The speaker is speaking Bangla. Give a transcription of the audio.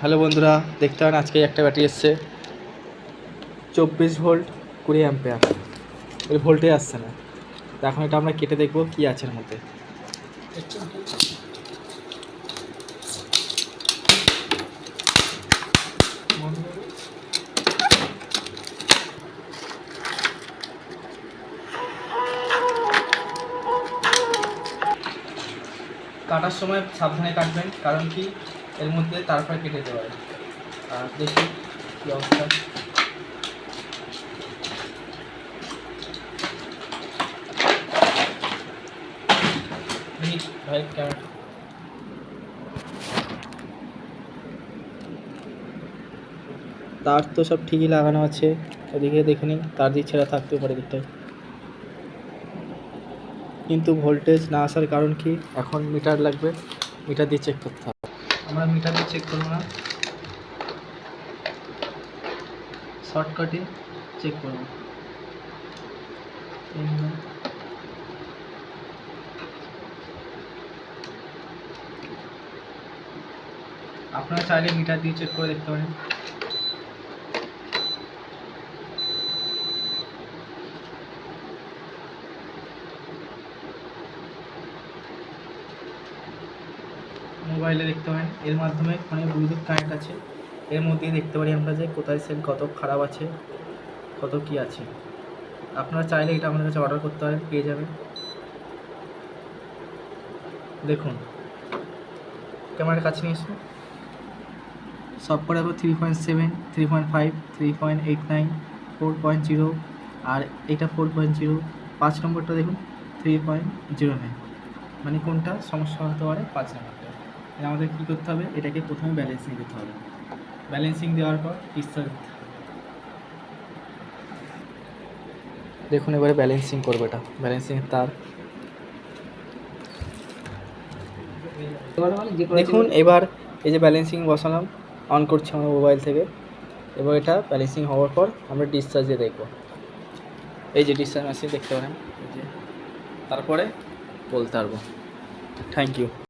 হ্যালো বন্ধুরা, দেখতে পারেন আজকে একটা ব্যাটারি এসছে 24 ভোল্ট 20 অ্যাম্পিয়ার। ওই ভোল্টে আসছে না। তো এখন এটা আমরা কেটে দেখবো কি আছে এর মধ্যে। কাটার সময় সাবধানে কাটবেন, কারণ কি এর মধ্যে তারপরে কেটে যেতে পারে। আর দেখি কি অবস্থা। ভাই ক্যামেরা তার তো সব ঠিকই লাগানো আছে, এদিকে দেখে নিন তার দিয়ে ছেঁড়া থাকতেও পারে দিকটায়, কিন্তু ভোল্টেজ না আসার কারণ কি এখন মিটার লাগবে, মিটার দিয়ে চেক করতে হবে। আমরা মিটার দিয়ে চেক করবো না, শর্টকাটে চেক করবো। আপনারা চাইলে মিটার দিয়ে চেক করে দেখতে পারেন। মোবাইলে দেখতে পারেন, এর মাধ্যমে ফোনে ব্লুটুথ কানেক্ট আছে, এর মধ্যেই দেখতে পারি আমরা যে কোথায় সেল কত খারাপ আছে, কত কি আছে। আপনারা চাইলে এটা আমাদের কাছে অর্ডার করতে পারেন, পেয়ে যাবেন। দেখুন ক্যামেরার কাছে নিয়ে এসে সব করে 3.7, 3.5, 3.89, 4.0, আর এটা 4.0। 5 নম্বরটা দেখুন 3.09, মানে কোনটা সমস্যা হতে পারে 5 নম্বরটা। আমাদের কী করতে হবে, এটাকে প্রথমে ব্যালেন্সিং দিতে হবে। ব্যালেন্সিং দেওয়ার পর ডিসচার্জ দিতে হবে। দেখুন এবারে ব্যালেন্সিং করবে, এটা ব্যালেন্সিংয়ের তার। দেখুন এবার এই যে ব্যালেন্সিং বসালাম, অন করছি আমার মোবাইল থেকে। এবার এটা ব্যালেন্সিং হওয়ার পর আমরা ডিসচার্জ দিয়ে দেখব। এই যে ডিসচার্জ মেশিন দেখতে পারেন, এই যে তারপরে বলতে পারবো। Thank you.